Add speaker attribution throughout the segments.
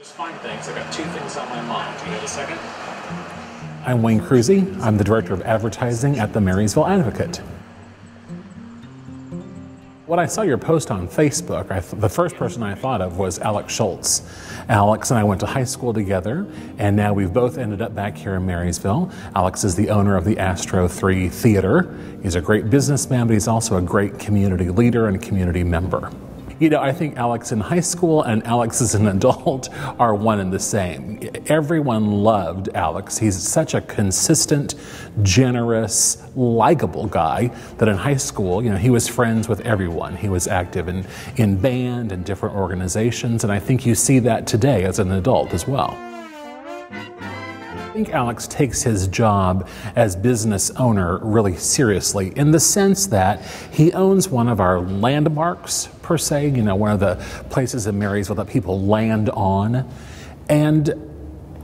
Speaker 1: Just fine, thanks. I got two things on my mind. Do you have a second?
Speaker 2: I'm Wayne Cruzy. I'm the Director of Advertising at the Marysville Advocate. When I saw your post on Facebook, the first person I thought of was Alex Shultz. Alex and I went to high school together, and now we've both ended up back here in Marysville. Alex is the owner of the Astro 3 Theater. He's a great businessman, but he's also a great community leader and community member. You know, I think Alex in high school and Alex as an adult are one and the same. Everyone loved Alex. He's such a consistent, generous, likable guy that in high school, you know, he was friends with everyone. He was active in band and different organizations, and I think you see that today as an adult as well. I think Alex takes his job as business owner really seriously in the sense that he owns one of our landmarks, per se, you know, one of the places in Marysville that people land on. And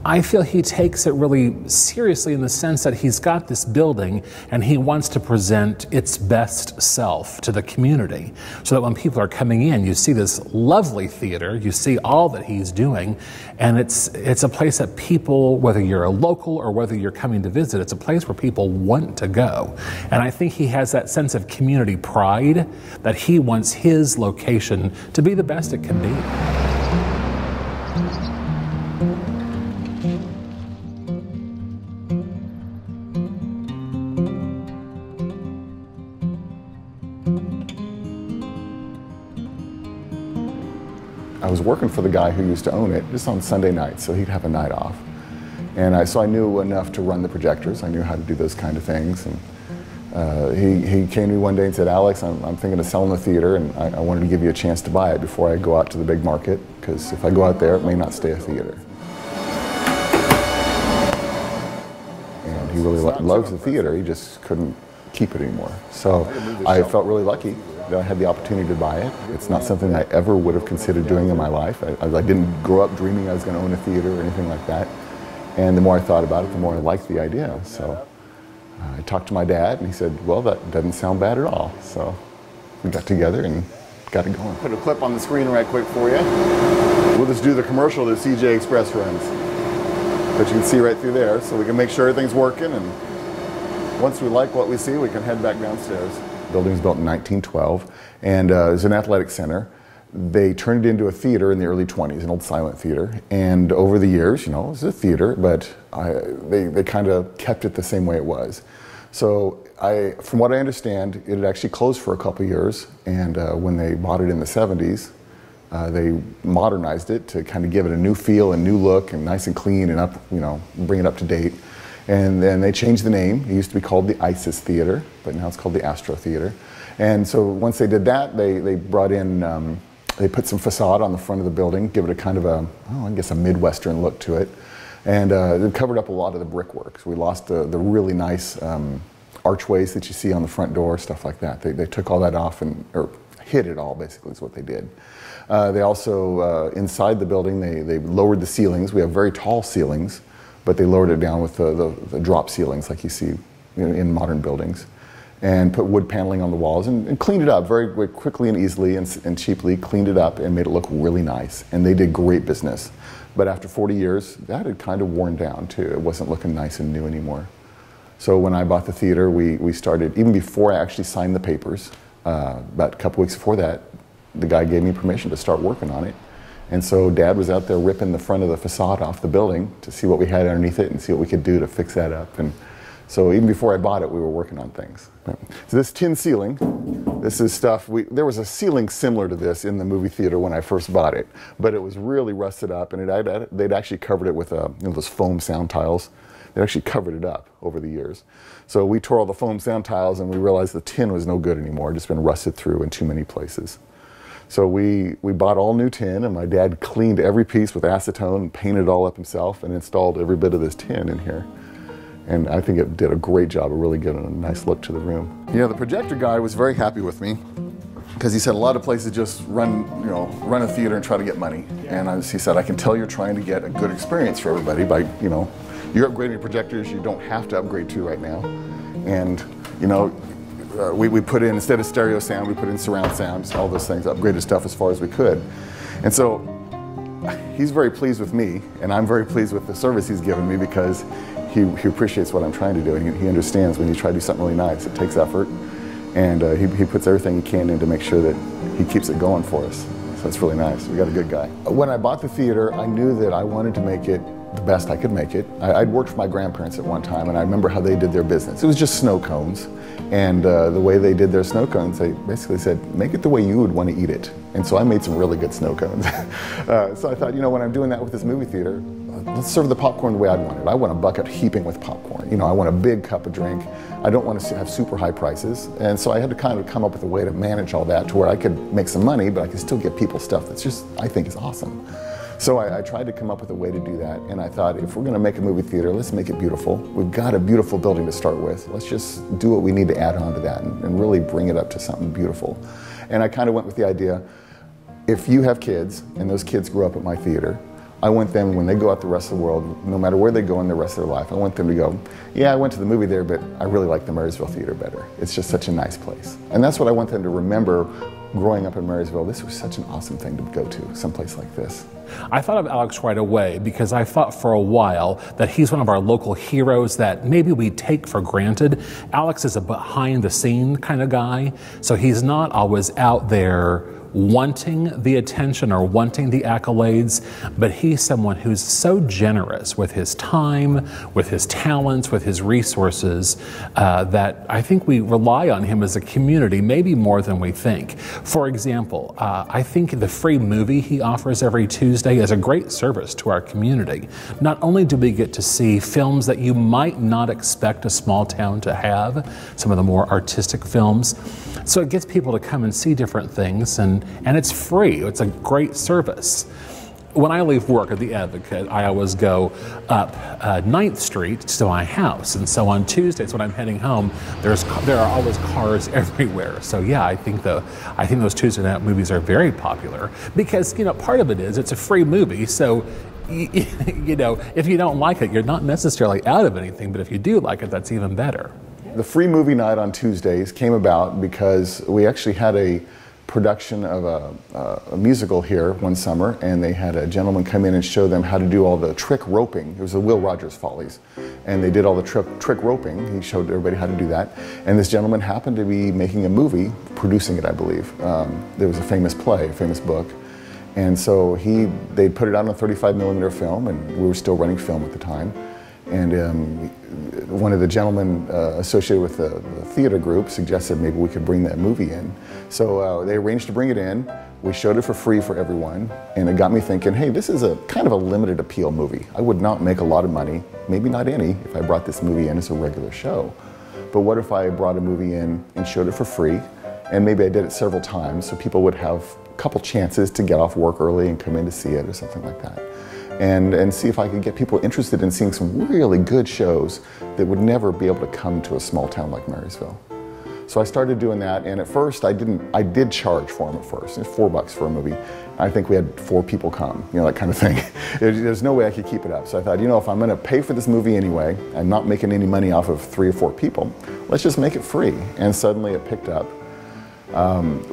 Speaker 2: I feel he takes it really seriously in the sense that he's got this building and he wants to present its best self to the community so that when people are coming in, you see this lovely theater, you see all that he's doing, and it's a place that people, whether you're a local or whether you're coming to visit, it's a place where people want to go. And I think he has that sense of community pride that he wants his location to be the best it can be.
Speaker 3: I was working for the guy who used to own it just on Sunday nights, so he'd have a night off. And so I knew enough to run the projectors. I knew how to do those kind of things. And he came to me one day and said, "Alex, I'm thinking of selling the theater, and I wanted to give you a chance to buy it before I go out to the big market, because if I go out there, it may not stay a theater." And he really loves the theater. He just couldn't keep it anymore. So I felt really lucky that I had the opportunity to buy it. It's not something I ever would have considered doing in my life. I didn't grow up dreaming I was going to own a theater or anything like that. And the more I thought about it, the more I liked the idea. So I talked to my dad, and he said, "Well, that doesn't sound bad at all." So we got together and got it going. Put a clip on the screen right quick for you. We'll just do the commercial that CJ Express runs. But you can see right through there, so we can make sure everything's working, and once we like what we see, we can head back downstairs. The building was built in 1912, and it was an athletic center. They turned it into a theater in the early 20s, an old silent theater. And over the years, you know, it was a theater, but they kind of kept it the same way it was. So from what I understand, it had actually closed for a couple of years, and when they bought it in the 70s, they modernized it to kind of give it a new feel and new look and nice and clean and up, you know, bring it up to date. And then they changed the name. It used to be called the ISIS Theater, but now it's called the Astro Theater. And so once they did that, they brought in, they put some facade on the front of the building, give it a kind of a, I guess a Midwestern look to it. And they covered up a lot of the brickwork. So we lost the really nice archways that you see on the front door, stuff like that. They took all that off or hid it all, basically, is what they did. They also, inside the building, they lowered the ceilings. We have very tall ceilings, but they lowered it down with the drop ceilings like you see in modern buildings, and put wood paneling on the walls and cleaned it up very quickly and easily and cheaply, cleaned it up and made it look really nice. And they did great business. But after 40 years, that had kind of worn down too. It wasn't looking nice and new anymore. So when I bought the theater, we started, even before I actually signed the papers, about a couple weeks before that, the guy gave me permission to start working on it. And so Dad was out there ripping the front of the facade off the building to see what we had underneath it and see what we could do to fix that up. And so even before I bought it, we were working on things. So this tin ceiling, this is stuff, there was a ceiling similar to this in the movie theater when I first bought it, but it was really rusted up, and they'd actually covered it with those foam sound tiles. They actually covered it up over the years. So we tore all the foam sound tiles, and we realized the tin was no good anymore. It had just been rusted through in too many places. So we bought all new tin, and my dad cleaned every piece with acetone and painted it all up himself and installed every bit of this tin in here. And I think it did a great job of really giving a nice look to the room. Yeah, the projector guy was very happy with me because he said a lot of places just run a theater and try to get money. And he said, "I can tell you're trying to get a good experience for everybody by, you're upgrading projectors you don't have to upgrade to right now. And, we put in, instead of stereo sound, we put in surround sound, all those things, upgraded stuff as far as we could." And so he's very pleased with me, and I'm very pleased with the service he's given me, because he appreciates what I'm trying to do, and he understands when you try to do something really nice, it takes effort, and he puts everything he can in to make sure that he keeps it going for us. So it's really nice. We got a good guy. When I bought the theater, I knew that I wanted to make it the best I could make it. I'd worked for my grandparents at one time, and I remember how they did their business. It was just snow cones, and the way they did their snow cones, they basically said, make it the way you would want to eat it. And so I made some really good snow cones. So I thought, you know, when I'm doing that with this movie theater, let's serve the popcorn the way I'd want it. I want a bucket heaping with popcorn. You know, I want a big cup of drink. I don't want to have super high prices. And so I had to kind of come up with a way to manage all that to where I could make some money, but I could still give people stuff that's just, I think, is awesome. So I tried to come up with a way to do that, and I thought, if we're going to make a movie theater, let's make it beautiful. We've got a beautiful building to start with. Let's just do what we need to add on to that and really bring it up to something beautiful. And I kind of went with the idea, if you have kids, and those kids grew up at my theater, I want them, when they go out the rest of the world, no matter where they go in the rest of their life, I want them to go, yeah, I went to the movie there, but I really like the Marysville Theater better. It's just such a nice place. And that's what I want them to remember growing up in Marysville. This was such an awesome thing to go to, someplace like this.
Speaker 2: I thought of Alex right away because I thought for a while that he's one of our local heroes that maybe we take for granted. Alex is a behind the scene kind of guy, so he's not always out there wanting the attention or wanting the accolades, but he's someone who's so generous with his time, with his talents, with his resources, that I think we rely on him as a community, maybe more than we think. For example, I think the free movie he offers every Tuesday is a great service to our community. Not only do we get to see films that you might not expect a small town to have, some of the more artistic films, so it gets people to come and see different things, and it's free. It's a great service. When I leave work at the Advocate, I always go up 9th Street to my house, and so on Tuesdays when I'm heading home, there are always cars everywhere. So yeah, I think those Tuesday night movies are very popular because, you know, part of it is it's a free movie, so you know, if you don't like it, you're not necessarily out of anything, but if you do like it, that's even better.
Speaker 3: The free movie night on Tuesdays came about because we actually had a production of a musical here one summer, and they had a gentleman come in and show them how to do all the trick roping. It was the Will Rogers Follies, and they did all the trick roping. He showed everybody how to do that, and this gentleman happened to be making a movie, producing it, I believe. There was a famous play, a famous book, and so they put it out on a 35mm film, and we were still running film at the time. And one of the gentlemen associated with the theater group suggested maybe we could bring that movie in. So they arranged to bring it in. We showed it for free for everyone, and it got me thinking, hey, this is a kind of a limited appeal movie. I would not make a lot of money, maybe not any, if I brought this movie in as a regular show. But what if I brought a movie in and showed it for free, and maybe I did it several times so people would have a couple chances to get off work early and come in to see it or something like that. And see if I could get people interested in seeing some really good shows that would never be able to come to a small town like Marysville. So I started doing that, and at first I did charge for them at first. It's $4 for a movie. I think we had 4 people come, you know, that kind of thing. There's no way I could keep it up. So I thought, you know, if I'm gonna pay for this movie anyway, I'm not making any money off of 3 or 4 people, let's just make it free. And suddenly it picked up.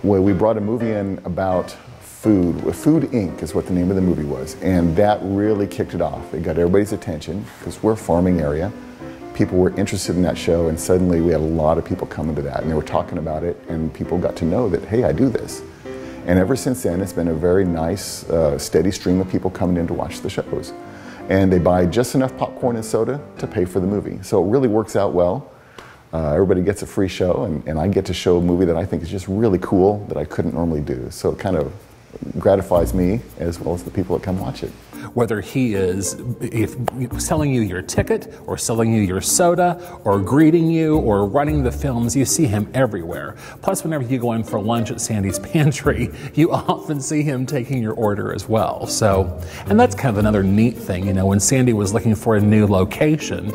Speaker 3: Where we brought a movie in about Food Inc. is what the name of the movie was, and that really kicked it off. It got everybody's attention because we're a farming area. People were interested in that show, and suddenly we had a lot of people coming to that, and they were talking about it, and people got to know that, hey, I do this. And ever since then, it's been a very nice, steady stream of people coming in to watch the shows. And they buy just enough popcorn and soda to pay for the movie. So it really works out well. Everybody gets a free show, and I get to show a movie that I think is just really cool that I couldn't normally do. So it kind of gratifies me as well as the people that come watch it.
Speaker 2: Whether he is selling you your ticket or selling you your soda or greeting you or running the films, you see him everywhere. Plus, whenever you go in for lunch at Sandy's Pantry, you often see him taking your order as well. So, and that's kind of another neat thing, you know, when Sandy was looking for a new location,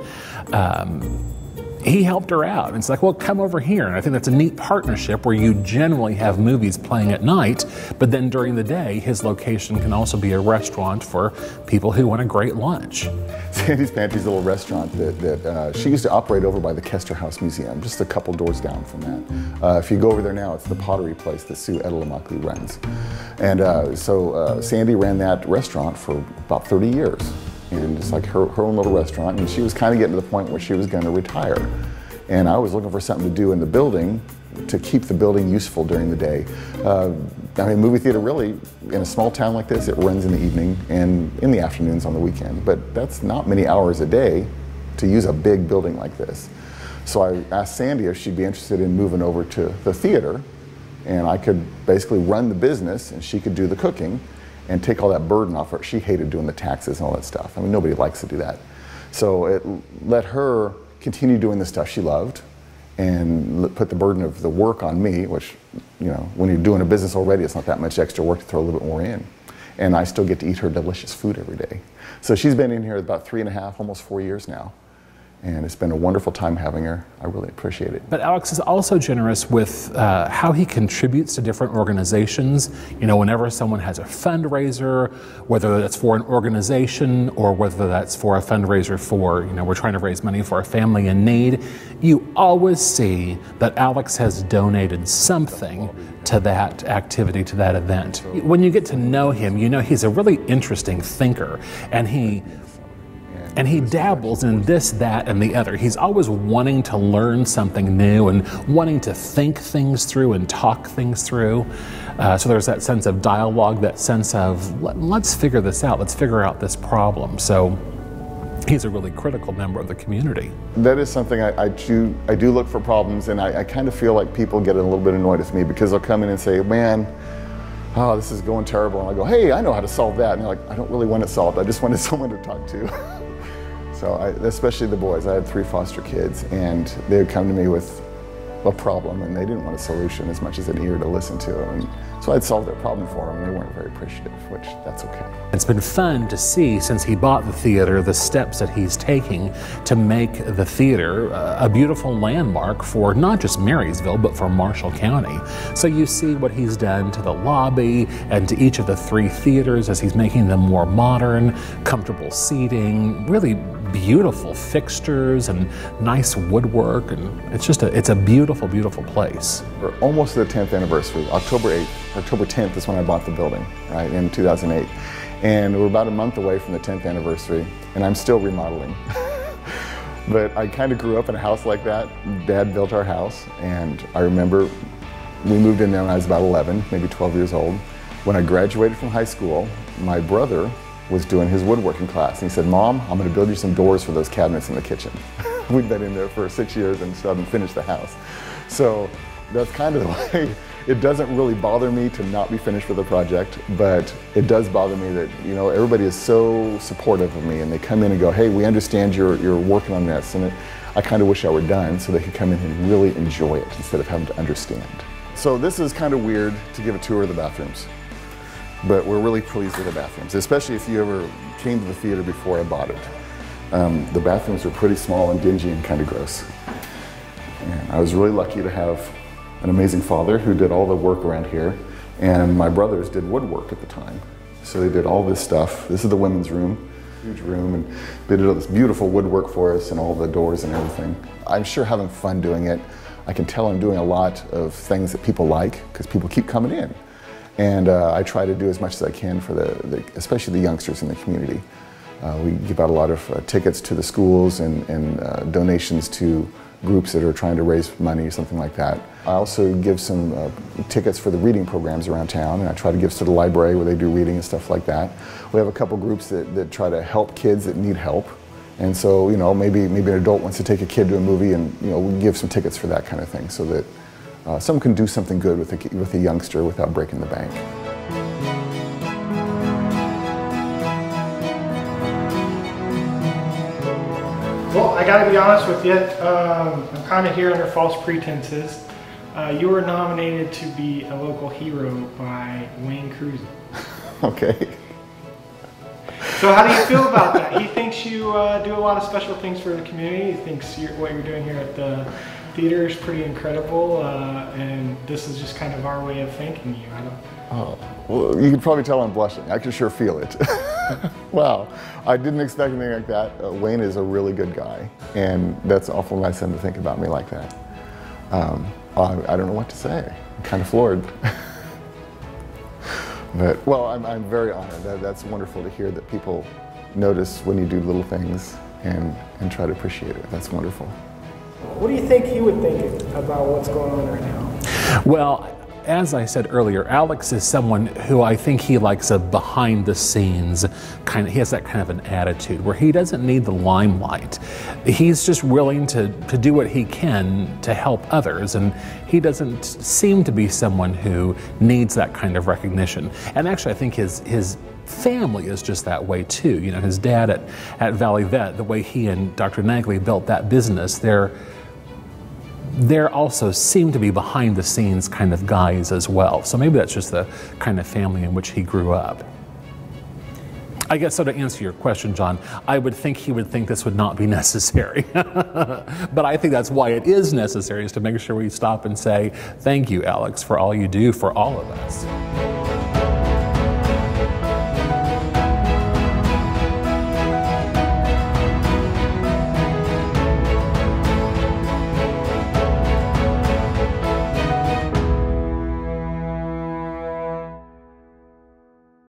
Speaker 2: he helped her out. And it's like, well, come over here. And I think that's a neat partnership where you generally have movies playing at night, But then during the day, his location can also be a restaurant for people who want a great lunch.
Speaker 3: Sandy's Pantry's a little restaurant that she used to operate over by the Kester House Museum, just a couple doors down from that. If you go over there now, it's the pottery place that Sue Edelamakli runs. And so Sandy ran that restaurant for about 30 years. And it's like her own little restaurant, and she was kind of getting to the point where she was going to retire. And I was looking for something to do in the building to keep the building useful during the day. I mean, movie theater really, in a small town like this, it runs in the evening and in the afternoons on the weekend. But that's not many hours a day to use a big building like this. So I asked Sandy if she'd be interested in moving over to the theater, and I could basically run the business and she could do the cooking and take all that burden off her. She hated doing the taxes and all that stuff. I mean, nobody likes to do that. So it let her continue doing the stuff she loved and put the burden of the work on me, which, you know, when you're doing a business already, it's not that much extra work to throw a little bit more in. And I still get to eat her delicious food every day. So she's been in here about 3.5, almost 4 years now. And it's been a wonderful time having her. I really appreciate it.
Speaker 2: But Alex is also generous with how he contributes to different organizations. You know, whenever someone has a fundraiser, whether that's for an organization or whether that's for a fundraiser for, you know, we're trying to raise money for a family in need, you always see that Alex has donated something to that activity, to that event. When you get to know him, you know he's a really interesting thinker, and he dabbles in this, that, and the other. He's always wanting to learn something new and wanting to think things through and talk things through. So there's that sense of dialogue, that sense of, let's figure this out, let's figure out this problem. So he's a really critical member of the community.
Speaker 3: That is something I do look for problems, and I kind of feel like people get a little bit annoyed with me because they'll come in and say, man, oh, this is going terrible. And I go, hey, I know how to solve that. And they're like, I don't really want it solved. I just wanted someone to talk to. So especially the boys, I had 3 foster kids, and they would come to me with a problem, and they didn't want a solution as much as an ear to listen to. And so I'd solve their problem for them, and they weren't very appreciative, which that's okay.
Speaker 2: It's been fun to see, since he bought the theater, the steps that he's taking to make the theater a beautiful landmark for not just Marysville, but for Marshall County. So you see what he's done to the lobby and to each of the 3 theaters as he's making them more modern, comfortable seating, really beautiful fixtures and nice woodwork, and it's a beautiful, beautiful place.
Speaker 3: We're almost to the 10th anniversary. October 10th is when I bought the building, right, in 2008. And we're about a month away from the 10th anniversary, and I'm still remodeling. But I kind of grew up in a house like that. Dad built our house, and I remember we moved in there when I was about 11, maybe 12 years old. When I graduated from high school, my brother was doing his woodworking class, and he said, Mom, I'm going to build you some doors for those cabinets in the kitchen. We'd been in there for 6 years and still haven't finished the house. So that's kind of the way. It doesn't really bother me to not be finished with the project, but it does bother me that, you know, everybody is so supportive of me, and they come in and go, hey, we understand you're working on this, and I kind of wish I were done so they could come in and really enjoy it instead of having to understand. So this is kind of weird to give a tour of the bathrooms. But we're really pleased with the bathrooms, especially if you ever came to the theater before I bought it. The bathrooms are pretty small and dingy and kind of gross. And I was really lucky to have an amazing father who did all the work around here, and my brothers did woodwork at the time. So they did all this stuff. This is the women's room, huge room, and they did all this beautiful woodwork for us and all the doors and everything. I'm sure having fun doing it. I can tell I'm doing a lot of things that people like because people keep coming in. And I try to do as much as I can for especially the youngsters in the community. We give out a lot of tickets to the schools and donations to groups that are trying to raise money or something like that. I also give some tickets for the reading programs around town, and I try to give to the library where they do reading and stuff like that. We have a couple groups that try to help kids that need help. And so, you know, maybe an adult wants to take a kid to a movie, and, you know, we give some tickets for that kind of thing so that someone can do something good with a youngster without breaking the bank.
Speaker 4: Well, I gotta be honest with you, I'm kind of here under false pretenses. You were nominated to be a local hero by Wayne Crusoe.
Speaker 3: Okay.
Speaker 4: So how do you feel about that? He thinks you do a lot of special things for the community. He thinks what you're doing here at the theater is pretty incredible, and this is just kind of our way of thanking you.
Speaker 3: Well, you can probably tell I'm blushing. I can sure feel it. Wow, I didn't expect anything like that. Wayne is a really good guy, and that's awful nice of him to think about me like that. I don't know what to say. I'm kind of floored. But, well, I'm very honored. That's wonderful to hear that people notice when you do little things and try to appreciate it. That's wonderful.
Speaker 4: What do you think he would think about what's going on right now?
Speaker 2: Well, as I said earlier, Alex is someone who I think he likes a behind the scenes kind of, he has that kind of an attitude where he doesn't need the limelight. He's just willing to do what he can to help others, and he doesn't seem to be someone who needs that kind of recognition. And actually I think his family is just that way too. You know, his dad at Valley Vet, the way he and Dr. Nagley built that business, they're also seem to be behind the scenes kind of guys as well. So maybe that's just the kind of family in which he grew up. I guess so, to answer your question, John, I would think he would think this would not be necessary. But I think that's why it is necessary, is to make sure we stop and say, thank you, Alex, for all you do for all of us.